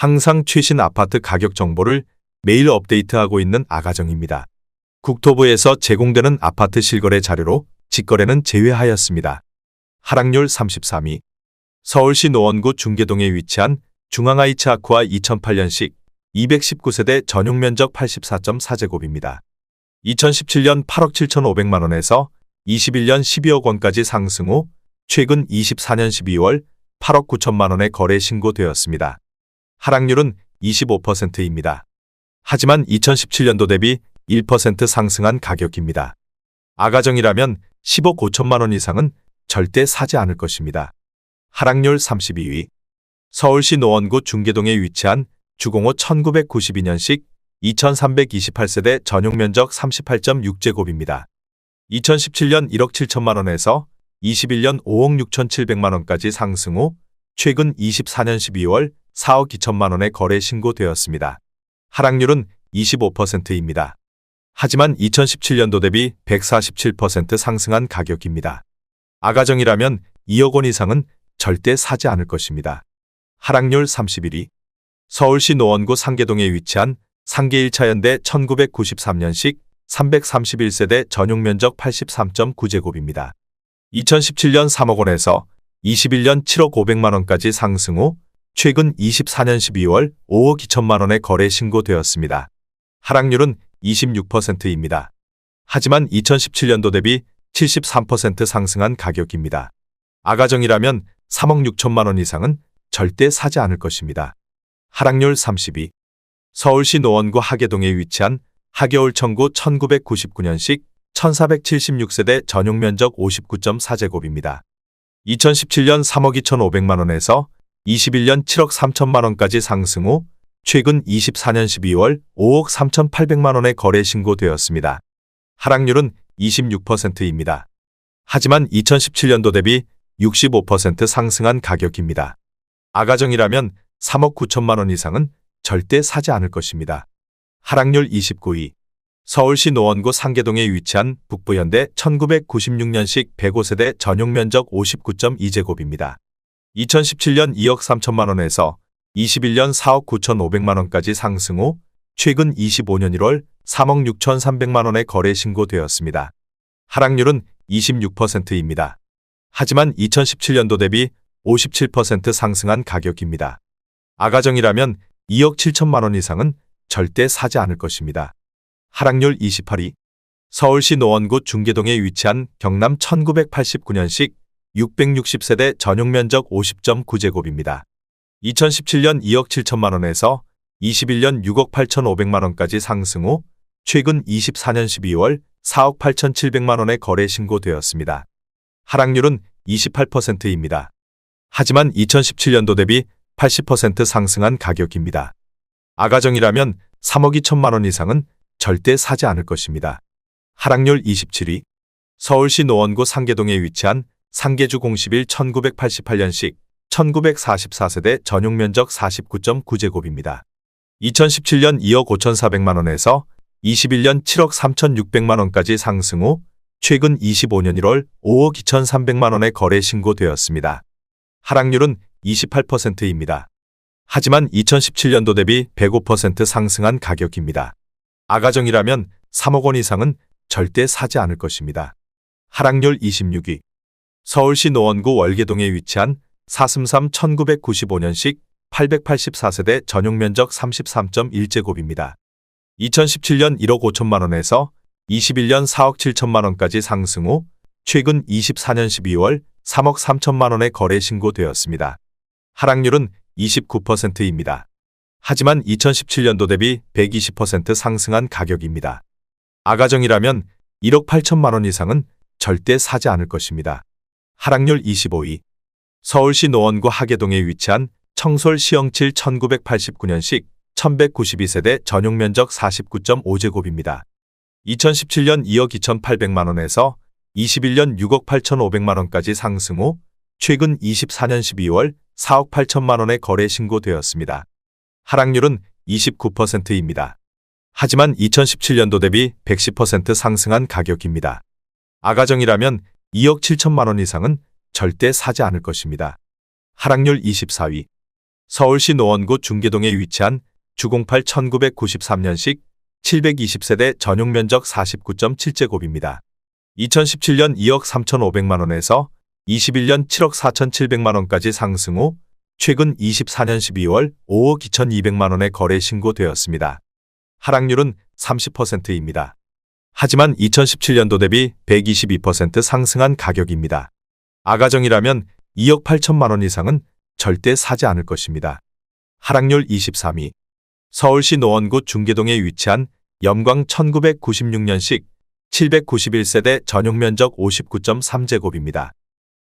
항상 최신 아파트 가격 정보를 매일 업데이트하고 있는 아가정입니다. 국토부에서 제공되는 아파트 실거래 자료로 직거래는 제외하였습니다. 하락률 33위. 서울시 노원구 중계동에 위치한 중앙하이츠 아쿠아 2008년식 219세대 전용 면적 84.4제곱입니다. 2017년 8억 7,500만 원에서 21년 12억 원까지 상승 후 최근 24년 12월 8억 9천만 원에 거래 신고되었습니다. 하락률은 25%입니다. 하지만 2017년도 대비 1% 상승한 가격입니다. 아가정이라면 10억 5천만 원 이상은 절대 사지 않을 것입니다. 하락률 32위. 서울시 노원구 중계동에 위치한 주공호 1992년식 2328세대 전용 면적 38.6제곱입니다. 2017년 1억 7천만 원에서 21년 5억 6,700만 원까지 상승 후 최근 24년 12월 4억 2천만 원에 거래 신고되었습니다. 하락률은 25%입니다. 하지만 2017년도 대비 147% 상승한 가격입니다. 아가정이라면 2억 원 이상은 절대 사지 않을 것입니다. 하락률 31위. 서울시 노원구 상계동에 위치한 상계 1차 현대 1993년식 331세대 전용 면적 83.9제곱입니다. 2017년 3억 원에서 21년 7억 500만 원까지 상승 후 최근 24년 12월 5억 2천만 원에 거래 신고되었습니다. 하락률은 26%입니다. 하지만 2017년도 대비 73% 상승한 가격입니다. 아가정이라면 3억 6천만 원 이상은 절대 사지 않을 것입니다. 하락률 32. 서울시 노원구 하계동에 위치한 하계울천구 1999년식 1476세대 전용 면적 59.4제곱입니다. 2017년 3억 2,500만 원에서 21년 7억 3천만 원까지 상승 후 최근 24년 12월 5억 3,800만 원에 거래 신고되었습니다. 하락률은 26%입니다. 하지만 2017년도 대비 65% 상승한 가격입니다. 아가정이라면 3억 9천만 원 이상은 절대 사지 않을 것입니다. 하락률 29위. 서울시 노원구 상계동에 위치한 북부현대 1996년식 105세대 전용 면적 59.2제곱입니다. 2017년 2억 3천만 원에서 21년 4억 9,500만 원까지 상승 후 최근 25년 1월 3억 6,300만 원에 거래 신고되었습니다. 하락률은 26%입니다. 하지만 2017년도 대비 57% 상승한 가격입니다. 아가정이라면 2억 7천만 원 이상은 절대 사지 않을 것입니다. 하락률 28위. 서울시 노원구 중계동에 위치한 경남 1989년식 660세대 전용 면적 50.9제곱입니다. 2017년 2억 7천만 원에서 21년 6억 8,500만 원까지 상승 후 최근 24년 12월 4억 8,700만 원에 거래 신고되었습니다. 하락률은 28%입니다. 하지만 2017년도 대비 80% 상승한 가격입니다. 아가정이라면 3억 2천만 원 이상은 절대 사지 않을 것입니다. 하락률 27위. 서울시 노원구 상계동에 위치한 상계주 01 1988년식 1944세대 전용 면적 49.9제곱입니다. 2017년 2억 5,400만 원에서 21년 7억 3,600만 원까지 상승 후 최근 25년 1월 5억 2,300만 원에 거래 신고되었습니다. 하락률은 28%입니다. 하지만 2017년도 대비 105% 상승한 가격입니다. 아가정이라면 3억 원 이상은 절대 사지 않을 것입니다. 하락률 26위. 서울시 노원구 월계동에 위치한 사슴삼 1995년식 884세대 전용 면적 33.1제곱입니다. 2017년 1억 5천만 원에서 21년 4억 7천만 원까지 상승 후 최근 24년 12월 3억 3천만 원에 거래 신고되었습니다. 하락률은 29%입니다. 하지만 2017년도 대비 120% 상승한 가격입니다. 아가정이라면 1억 8천만 원 이상은 절대 사지 않을 것입니다. 하락률 25위. 서울시 노원구 하계동에 위치한 청솔 시영칠 1989년식 1192세대 전용 면적 49.5제곱입니다. 2017년 2억 2,800만 원에서 21년 6억 8,500만 원까지 상승 후 최근 24년 12월 4억 8천만 원에 거래 신고되었습니다. 하락률은 29%입니다. 하지만 2017년도 대비 110% 상승한 가격입니다. 아가정이라면 2억 7천만 원 이상은 절대 사지 않을 것입니다. 하락률 24위. 서울시 노원구 중계동에 위치한 주공팔 1993년식 720세대 전용 면적 49.7제곱입니다. 2017년 2억 3,500만 원에서 21년 7억 4,700만 원까지 상승 후 최근 24년 12월 5억 2,200만 원에 거래 신고되었습니다. 하락률은 30%입니다. 하지만 2017년도 대비 122% 상승한 가격입니다. 아가정이라면 2억 8천만 원 이상은 절대 사지 않을 것입니다. 하락률 23위. 서울시 노원구 중계동에 위치한 염광 1996년식 791세대 전용 면적 59.3제곱입니다.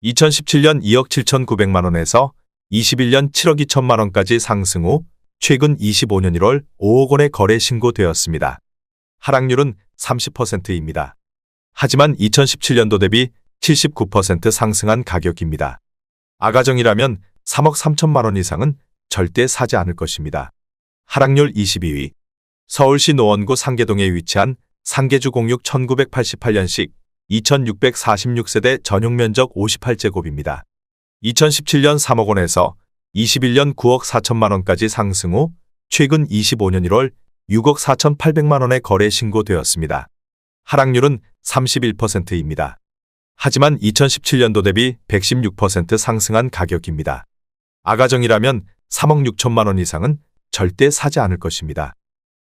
2017년 2억 7,900만 원에서 21년 7억 2천만 원까지 상승 후 최근 25년 1월 5억 원에 거래 신고되었습니다. 하락률은 30%입니다. 하지만 2017년도 대비 79% 상승한 가격입니다. 아가정이라면 3억 3천만 원 이상은 절대 사지 않을 것입니다. 하락률 22위. 서울시 노원구 상계동에 위치한 상계주 공육 1988년식 2646세대 전용 면적 58제곱입니다. 2017년 3억 원에서 21년 9억 4천만 원까지 상승 후 최근 25년 1월 6억 4,800만 원에 거래 신고되었습니다. 하락률은 31%입니다. 하지만 2017년도 대비 116% 상승한 가격입니다. 아가정이라면 3억 6천만 원 이상은 절대 사지 않을 것입니다.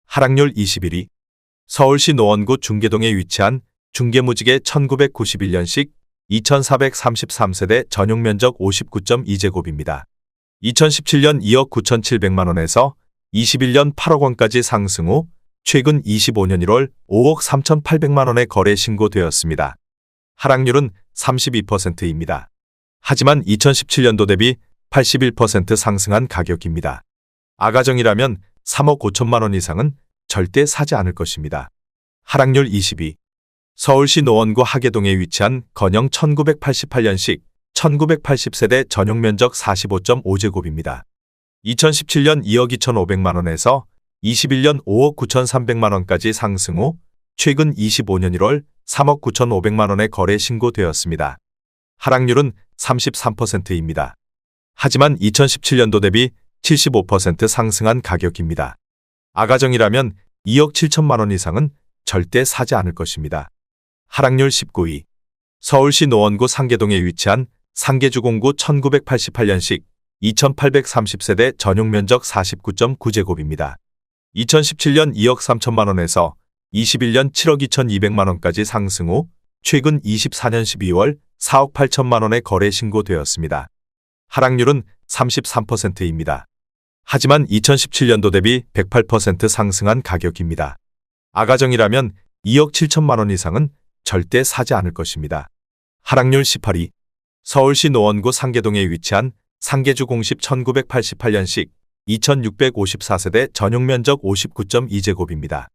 하락률 21위. 서울시 노원구 중계동에 위치한 중계무지개 1991년식 2433세대 전용 면적 59.2제곱입니다. 2017년 2억 9,700만 원에서 21년 8억 원까지 상승 후 최근 25년 1월 5억 3,800만 원에 거래 신고되었습니다. 하락률은 32%입니다. 하지만 2017년도 대비 81% 상승한 가격입니다. 아가정이라면 3억 5천만 원 이상은 절대 사지 않을 것입니다. 하락률 22. 서울시 노원구 하계동에 위치한 건영 1988년식 1980세대 전용 면적 45.5제곱입니다. 2017년 2억 2,500만 원에서 21년 5억 9,300만 원까지 상승 후 최근 25년 1월 3억 9,500만 원에 거래 신고되었습니다. 하락률은 33%입니다. 하지만 2017년도 대비 75% 상승한 가격입니다. 아가정이라면 2억 7천만 원 이상은 절대 사지 않을 것입니다. 하락률 19위. 서울시 노원구 상계동에 위치한 상계주 공구 1988년식 2830세대 전용 면적 49.9제곱입니다. 2017년 2억 3천만 원에서 21년 7억 2,200만 원까지 상승 후 최근 24년 12월 4억 8천만 원에 거래 신고되었습니다. 하락률은 33%입니다. 하지만 2017년도 대비 108% 상승한 가격입니다. 아가정이라면 2억 7천만 원 이상은 절대 사지 않을 것입니다. 하락률 18위. 서울시 노원구 상계동에 위치한 상계주 공십 1988년식 2654세대 전용 면적 59.2제곱입니다.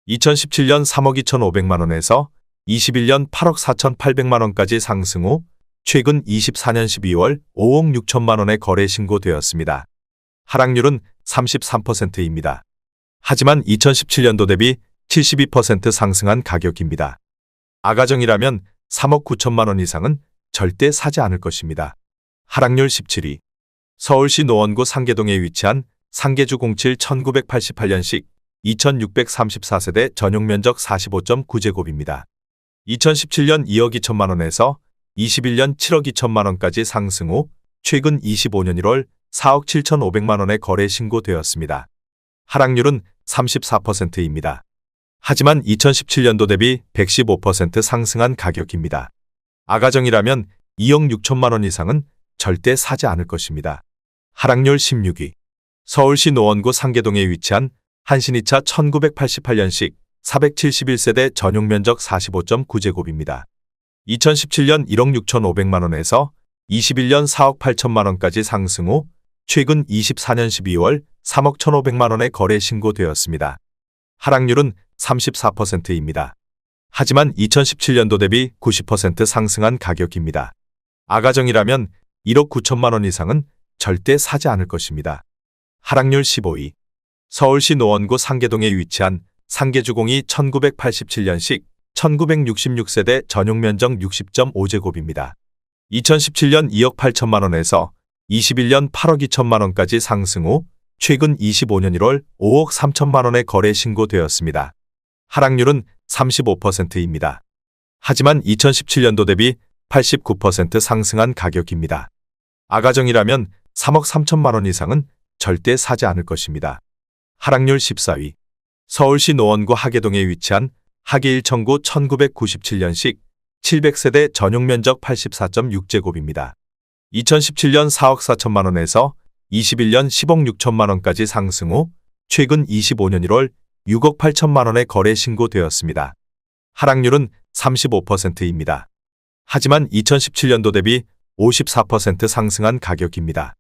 2017년 3억 2,500만 원에서 21년 8억 4,800만 원까지 상승 후 최근 24년 12월 5억 6천만 원에 거래 신고되었습니다. 하락률은 33%입니다. 하지만 2017년도 대비 72% 상승한 가격입니다. 아가정이라면 3억 9천만 원 이상은 절대 사지 않을 것입니다. 하락률 17위. 서울시 노원구 상계동에 위치한 상계주 07 1988년식 2634세대 전용 면적 45.9제곱입니다. 2017년 2억 2천만 원에서 21년 7억 2천만 원까지 상승 후 최근 25년 1월 4억 7,500만 원에 거래 신고되었습니다. 하락률은 34%입니다. 하지만 2017년도 대비 115% 상승한 가격입니다. 아가정이라면 2억 6천만 원 이상은 절대 사지 않을 것입니다. 하락률 16위. 서울시 노원구 상계동에 위치한 한신이차 1988년식 471세대 전용 면적 45.9제곱입니다. 2017년 1억 6,500만 원에서 21년 4억 8천만 원까지 상승 후 최근 24년 12월 3억 1,500만 원에 거래 신고되었습니다. 하락률은 34%입니다. 하지만 2017년도 대비 90% 상승한 가격입니다. 아가정이라면 1억 9천만 원 이상은 절대 사지 않을 것입니다. 하락률 15위. 서울시 노원구 상계동에 위치한 상계주공이 1987년식 1966세대 전용 면적 60.5제곱입니다. 2017년 2억 8천만 원에서 21년 8억 2천만 원까지 상승 후 최근 25년 1월 5억 3천만 원의 거래 신고되었습니다. 하락률은 35%입니다. 하지만 2017년도 대비 89% 상승한 가격입니다. 아가정이라면 3억 3천만 원 이상은 절대 사지 않을 것입니다. 하락률 14위. 서울시 노원구 하계동에 위치한 하계 1천구 1997년식 700세대 전용 면적 84.6제곱입니다. 2017년 4억 4천만 원에서 21년 10억 6천만 원까지 상승 후 최근 25년 1월 6억 8천만 원의 거래 신고되었습니다. 하락률은 35%입니다. 하지만 2017년도 대비 54% 상승한 가격입니다.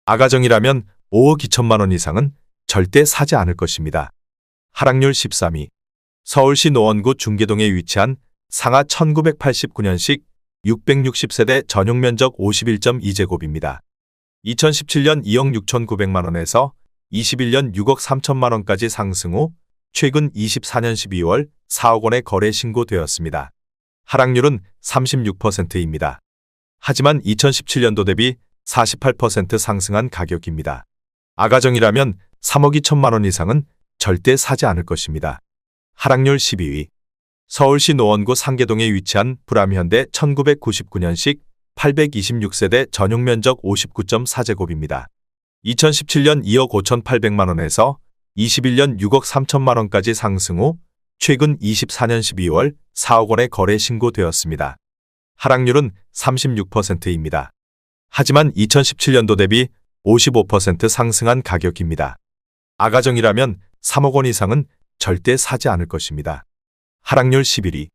아가정이라면 5억 2천만 원 이상은 절대 사지 않을 것입니다. 하락률 13위. 서울시 노원구 중계동에 위치한 상하 1989년식 660세대 전용 면적 51.2제곱입니다. 2017년 2억 6,900만 원에서 21년 6억 3천만 원까지 상승 후 최근 24년 12월 4억 원의 거래 신고되었습니다. 하락률은 36%입니다. 하지만 2017년도 대비 48% 상승한 가격입니다. 아가정이라면 3억 2천만 원 이상은 절대 사지 않을 것입니다. 하락률 12위. 서울시 노원구 상계동에 위치한 불암현대 1999년식 826세대 전용 면적 59.4제곱입니다. 2017년 2억 5,800만 원에서 21년 6억 3천만 원까지 상승 후 최근 24년 12월 4억 원의 거래 신고되었습니다. 하락률은 36%입니다. 하지만 2017년도 대비 55% 상승한 가격입니다. 아가정이라면 3억 원 이상은 절대 사지 않을 것입니다. 하락률 11위.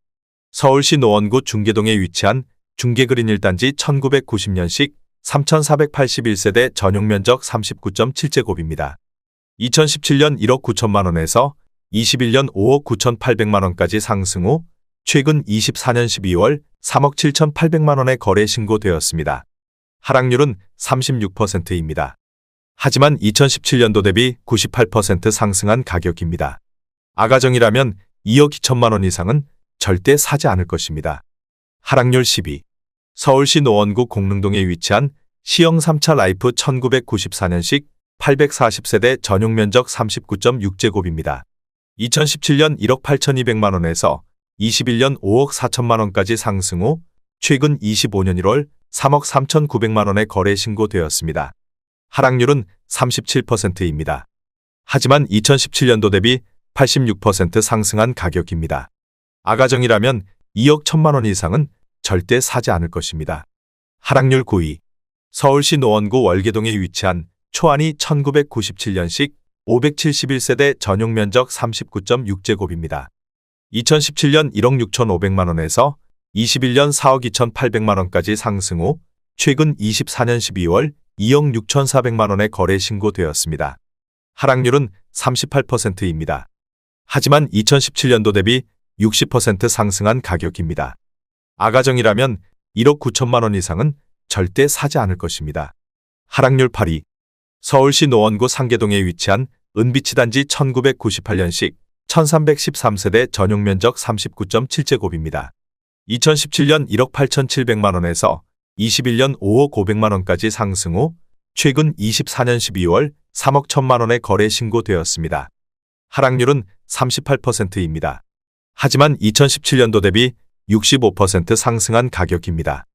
서울시 노원구 중계동에 위치한 중계그린 1단지 1990년식 3481세대 전용 면적 39.7제곱입니다. 2017년 1억 9천만 원에서 21년 5억 9,800만 원까지 상승 후 최근 24년 12월 3억 7,800만 원의 거래 신고되었습니다. 하락률은 36%입니다. 하지만 2017년도 대비 98% 상승한 가격입니다. 아가정이라면 2억 2천만 원 이상은 절대 사지 않을 것입니다. 하락률 10위. 서울시 노원구 공릉동에 위치한 시형 3차 라이프 1994년식 840세대 전용 면적 39.6제곱입니다. 2017년 1억 8,200만 원에서 21년 5억 4천만 원까지 상승 후 최근 25년 1월 3억 3,900만 원의 거래 신고되었습니다. 하락률은 37%입니다. 하지만 2017년도 대비 86% 상승한 가격입니다. 아가정이라면 2억 1천만 원 이상은 절대 사지 않을 것입니다. 하락률 9위. 서울시 노원구 월계동에 위치한 초안이 1997년식 571세대 전용 면적 39.6제곱입니다. 2017년 1억 6,500만 원에서 21년 4억 2,800만 원까지 상승 후 최근 24년 12월 2억 6,400만 원의 거래 신고되었습니다. 하락률은 38%입니다. 하지만 2017년도 대비 60% 상승한 가격입니다. 아가정이라면 1억 9천만 원 이상은 절대 사지 않을 것입니다. 하락률 8위. 서울시 노원구 상계동에 위치한 은비치 단지 1998년식 1313세대 전용 면적 39.7제곱입니다. 2017년 1억 8,700만 원에서 21년 5억 500만 원까지 상승 후 최근 24년 12월 3억 1천만 원의 거래 신고되었습니다. 하락률은 38%입니다. 하지만 2017년도 대비 65% 상승한 가격입니다.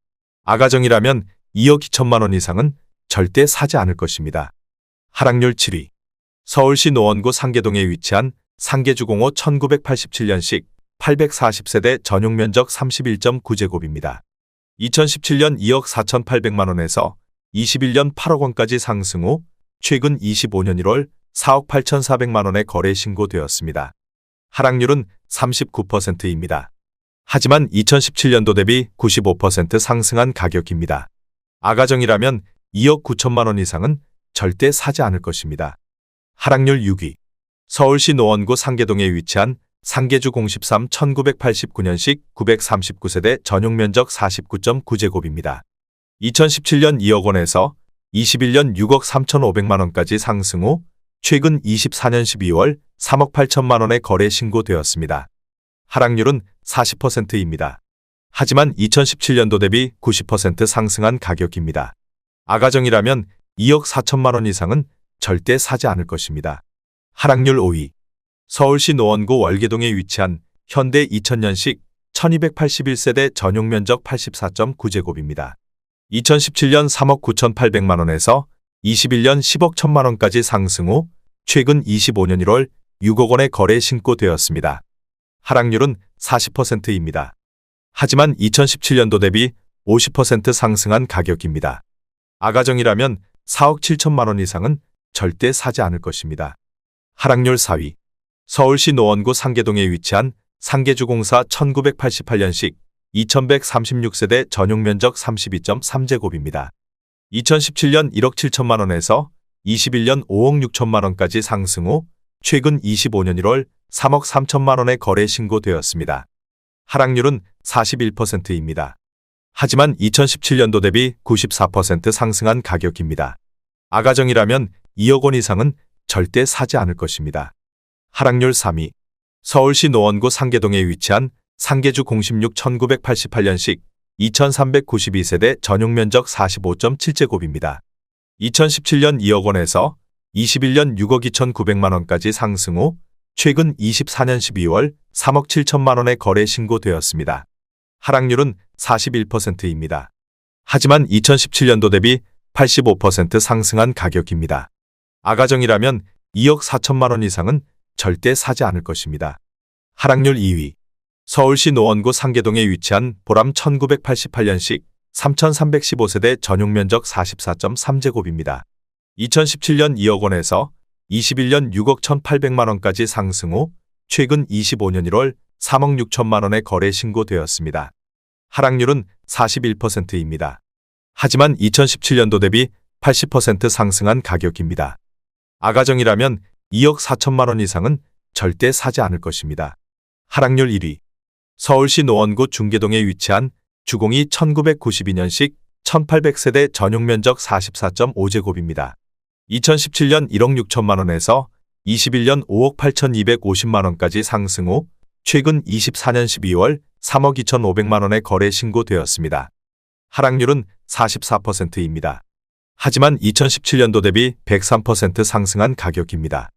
아가정이라면 2억 2천만 원 이상은 절대 사지 않을 것입니다. 하락률 7위. 서울시 노원구 상계동에 위치한 상계주공호 1987년식 840세대 전용 면적 31.9제곱입니다. 2017년 2억 4,800만 원에서 21년 8억 원까지 상승 후 최근 25년 1월 4억 8,400만 원의 거래 신고되었습니다. 하락률은 39%입니다. 하지만 2017년도 대비 95% 상승한 가격입니다. 아가정이라면 2억 9천만 원 이상은 절대 사지 않을 것입니다. 하락률 6위. 서울시 노원구 상계동에 위치한 상계주 013 1989년식 939세대 전용 면적 49.9제곱입니다. 2017년 2억 원에서 21년 6억 3,500만 원까지 상승 후 최근 24년 12월 3억 8천만 원의 거래 신고되었습니다. 하락률은 40%입니다. 하지만 2017년도 대비 90% 상승한 가격입니다. 아가정이라면 2억 4천만 원 이상은 절대 사지 않을 것입니다. 하락률 5위. 서울시 노원구 월계동에 위치한 현대 2000년식 1281세대 전용 면적 84.9제곱입니다. 2017년 3억 9,800만 원에서 21년 10억 1천만 원까지 상승 후 최근 25년 1월 6억 원의 거래 신고되었습니다. 하락률은 40%입니다. 하지만 2017년도 대비 50% 상승한 가격입니다. 아가정이라면 4억 7천만 원 이상은 절대 사지 않을 것입니다. 하락률 4위. 서울시 노원구 상계동에 위치한 상계주공사 1988년식 2136세대 전용 면적 32.3제곱입니다. 2017년 1억 7천만 원에서 21년 5억 6천만 원까지 상승 후 최근 25년 1월 3억 3천만 원의 거래 신고되었습니다. 하락률은 41%입니다. 하지만 2017년도 대비 94% 상승한 가격입니다. 아가정이라면 2억 원 이상은 절대 사지 않을 것입니다. 하락률 3위. 서울시 노원구 상계동에 위치한 상계주 06 1988년식 2392세대 전용 면적 45.7제곱입니다. 2017년 2억 원에서 21년 6억 2,900만 원까지 상승 후 최근 24년 12월 3억 7천만 원의 거래 신고되었습니다. 하락률은 41%입니다. 하지만 2017년도 대비 85% 상승한 가격입니다. 아가정이라면 2억 4천만 원 이상은 절대 사지 않을 것입니다. 하락률 2위. 서울시 노원구 상계동에 위치한 보람 1988년식 3315세대 전용 면적 44.3제곱입니다. 2017년 2억 원에서 21년 6억 1,800만 원까지 상승 후 최근 25년 1월 3억 6천만 원의 거래 신고되었습니다. 하락률은 41%입니다. 하지만 2017년도 대비 80% 상승한 가격입니다. 아가정이라면 2억 4천만 원 이상은 절대 사지 않을 것입니다. 하락률 1위. 서울시 노원구 중계동에 위치한 주공이 1992년식 1800세대 전용 면적 44.5제곱입니다. 2017년 1억 6천만 원에서 21년 5억 8,250만 원까지 상승 후 최근 24년 12월 3억 2,500만 원의 거래 신고되었습니다. 하락률은 44%입니다. 하지만 2017년도 대비 103% 상승한 가격입니다.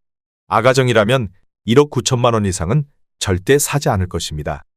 아가정이라면 1억 9천만 원 이상은 절대 사지 않을 것입니다.